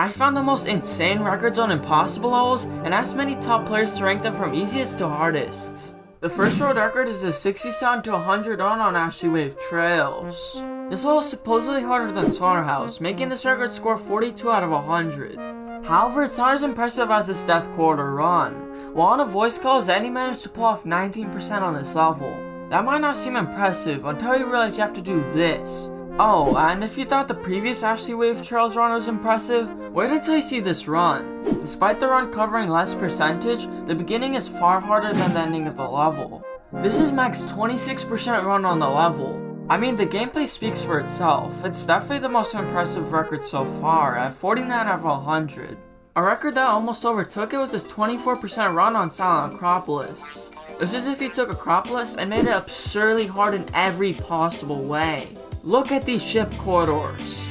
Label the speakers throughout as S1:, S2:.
S1: I found the most insane records on impossible levels and asked many top players to rank them from easiest to hardest. The first world record is a 67 to 100 run on Ashley Wave Trails. This level is supposedly harder than Slaughterhouse, making this record score 42 out of 100. However, it's not as impressive as its Death Quarter run. While on a voice call, Xanii managed to pull off 19% on this level. That might not seem impressive until you realize you have to do this. Oh, and if you thought the previous Ashley Wave Trails run was impressive, wait until you see this run. Despite the run covering less percentage, the beginning is far harder than the ending of the level. This is Mac's 26% run on the level. I mean, the gameplay speaks for itself. It's definitely the most impressive record so far, at 49 out of 100. A record that almost overtook it was this 24% run on Silent Acropolis. This is if you took Acropolis and made it absurdly hard in every possible way. Look at these ship corridors.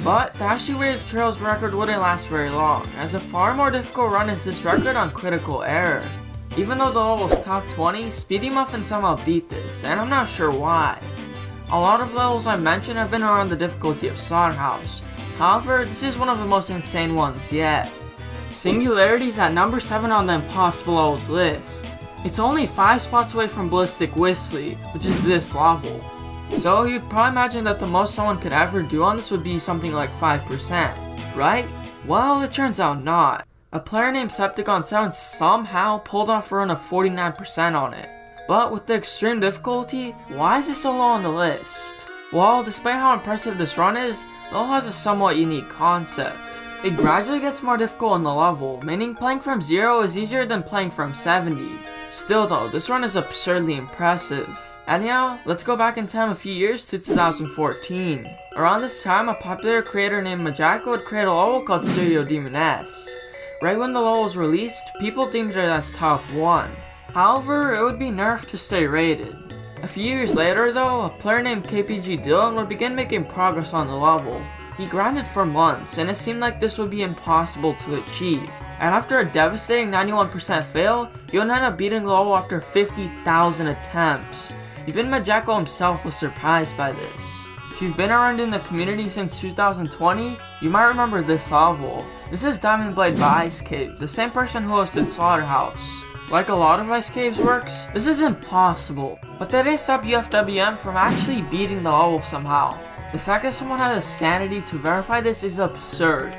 S1: But the Ashley Wave Trails record wouldn't last very long, as a far more difficult run is this record on critical error. Even though the level was top 20, Speedymuffin somehow beat this, and I'm not sure why. A lot of levels I mentioned have been around the difficulty of Slaughterhouse. However, this is one of the most insane ones yet. Singularity is at number 7 on the impossible levels list. It's only 5 spots away from Ballistic Whistly, which is this level. So you'd probably imagine that the most someone could ever do on this would be something like 5%, right? Well, it turns out not. A player named Septicon7 somehow pulled off a run of 49% on it. But with the extreme difficulty, why is it so low on the list? Well, despite how impressive this run is, the level has a somewhat unique concept. It gradually gets more difficult on the level, meaning playing from 0 is easier than playing from 70. Still though, this run is absurdly impressive. Anyhow, let's go back in time a few years to 2014. Around this time, a popular creator named Magicks would create a level called Stereo Demon S. Right when the level was released, people deemed it as top 1. However, it would be nerfed to stay rated. A few years later though, a player named KPGDylan would begin making progress on the level. He grinded for months, and it seemed like this would be impossible to achieve. And after a devastating 91% fail, he would end up beating the level after 50,000 attempts. Even Magicks himself was surprised by this. If you've been around in the community since 2020, you might remember this level. This is Diamond Blade by Ice Cave, the same person who hosted Slaughterhouse. Like a lot of Ice Cave's works, this is impossible, but that didn't stop UFWM from actually beating the level somehow. The fact that someone had the sanity to verify this is absurd.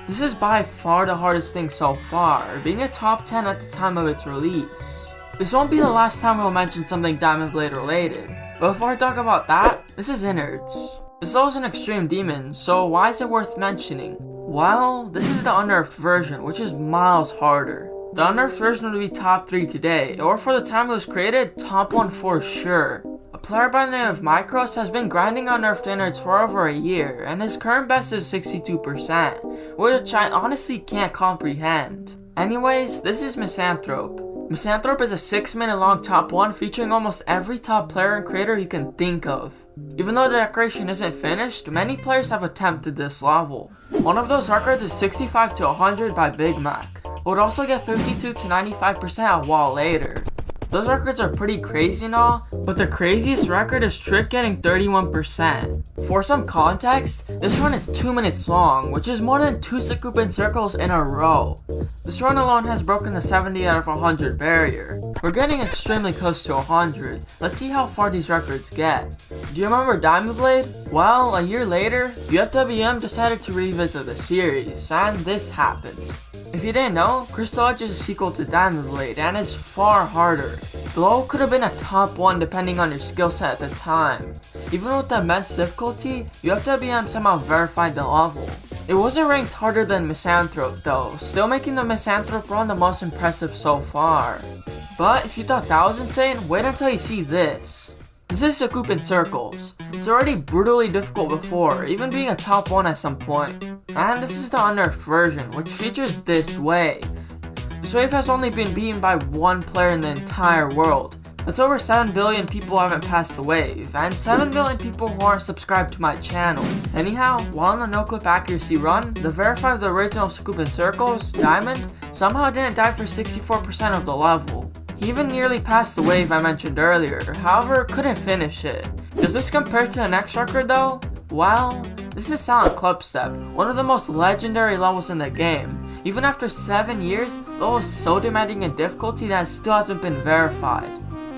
S1: This is by far the hardest thing so far, being a top 10 at the time of its release. This won't be the last time we'll mention something Diamond Blade related, but before I talk about that, this is Innards. This level is an extreme demon, so why is it worth mentioning? Well, this is the unnerfed version, which is miles harder. The unnerfed version would be top 3 today, or for the time it was created, top 1 for sure. A player by the name of Microzz has been grinding unnerfed innards for over a year, and his current best is 62%, which I honestly can't comprehend. Anyways, this is Misanthrope. Misanthrope is a 6-minute long top 1 featuring almost every top player and creator you can think of. Even though the decoration isn't finished, many players have attempted this level. One of those records is 65 to 100 by BigMac. It would also get 52 to 95% a while later. Those records are pretty crazy and all, but the craziest record is Trick getting 31%. For some context, this run is 2 minutes long, which is more than 2 Sakupen Circles in a row. This run alone has broken the 70 out of 100 barrier. We're getting extremely close to 100. Let's see how far these records get. Do you remember Diamond Blade? Well, a year later, UFWM decided to revisit the series, and this happened. If you didn't know, Crystal Edge is a sequel to Diamond Blade and is far harder. The level could have been a top 1 depending on your skill set at the time. Even with the immense difficulty, UFWM somehow verified the level. It wasn't ranked harder than Misanthrope though, still making the Misanthrope run the most impressive so far. But if you thought that was insane, wait until you see this. This is Sakupen Circles. It's already brutally difficult before, even being a top 1 at some point. And this is the unnerfed version, which features this wave. This wave has only been beaten by 1 player in the entire world. That's over 7 billion people who haven't passed the wave, and 7 billion people who aren't subscribed to my channel. Anyhow, while on the no-clip accuracy run, the verifier of the original Sakupen Circles, Diamond, somehow didn't die for 64% of the level. He even nearly passed the wave I mentioned earlier, however couldn't finish it. Does this compare to the next record though? Well, This is Silent Clubstep, one of the most legendary levels in the game. Even after 7 years, the level is so demanding in difficulty that it still hasn't been verified.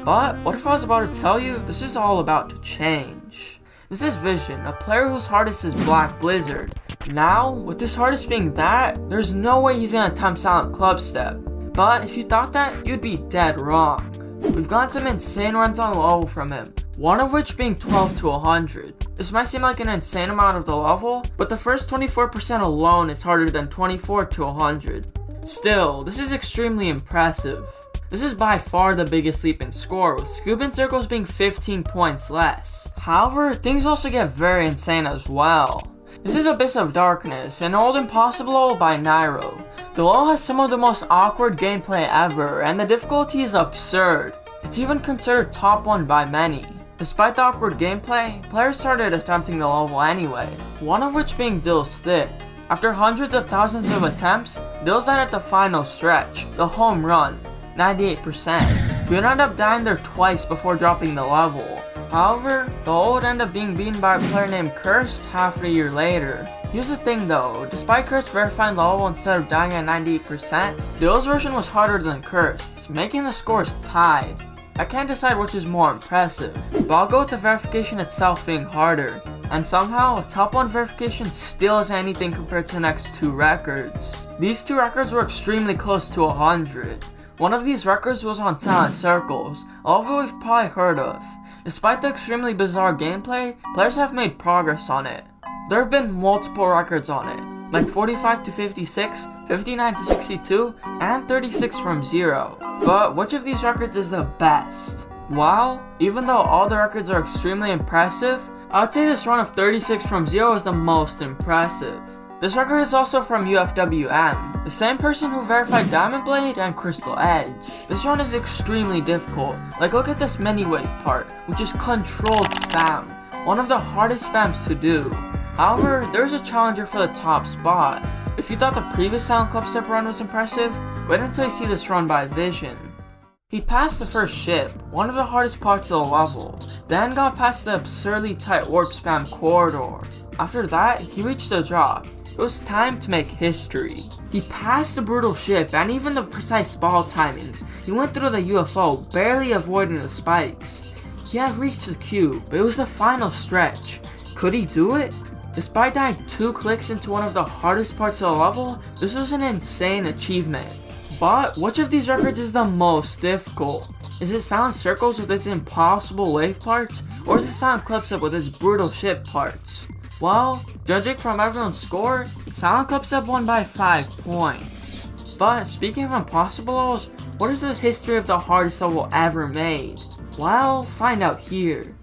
S1: But what if I was about to tell you this is all about to change? This is Vision, a player whose hardest is Black Blizzard. Now, with this hardest being that, there's no way he's gonna attempt Silent Clubstep. But if you thought that, you'd be dead wrong. We've gotten some insane runs on the level from him, one of which being 12 to 100. This might seem like an insane amount of the level, but the first 24% alone is harder than 24 to 100. Still, this is extremely impressive. This is by far the biggest leap in score, with Sakupen Circles being 15 points less. However, things also get very insane as well. This is Abyss of Darkness, an old impossible level by Nairo. The level has some of the most awkward gameplay ever, and the difficulty is absurd. It's even considered top 1 by many. Despite the awkward gameplay, players started attempting the level anyway, one of which being Dils Thik. After hundreds of thousands of attempts, Dils died at the final stretch, the home run, 98%. He would end up dying there twice before dropping the level. However, the level would end up being beaten by a player named Cursed half a year later. Here's the thing though, despite Cursed verifying the level instead of dying at 98%, Dils' version was harder than Cursed, making the scores tied. I can't decide which is more impressive, but I'll go with the verification itself being harder. And somehow, a top 1 verification still isn't anything compared to the next 2 records. These 2 records were extremely close to 100. One of these records was on Silent Circles, a level we've probably heard of. Despite the extremely bizarre gameplay, players have made progress on it. There have been multiple records on it, like 45 to 56, 59 to 62, and 36 from 0. But which of these records is the best? Well, even though all the records are extremely impressive, I would say this run of 36 from 0 is the most impressive. This record is also from UFWM, the same person who verified Diamond Blade and Crystal Edge. This run is extremely difficult, like look at this mini wave part, which is controlled spam, one of the hardest spams to do. However, there's a challenger for the top spot. If you thought the previous Silent Clubstep run was impressive, wait until you see this run by Vision. He passed the first ship, one of the hardest parts of the level, then got past the absurdly tight warp spam corridor. After that, he reached the drop. It was time to make history. He passed the brutal ship and even the precise ball timings. He went through the UFO, barely avoiding the spikes. He had reached the cube, but it was the final stretch. Could he do it? Despite dying 2 clicks into one of the hardest parts of the level, this was an insane achievement. But which of these records is the most difficult? Is it Silent Circles with its impossible wave parts, or is it Silent Clubstep with its brutal ship parts? Well, judging from everyone's score, Silent Clubstep won by 5 points. But speaking of impossible levels, what is the history of the hardest level ever made? Well, find out here.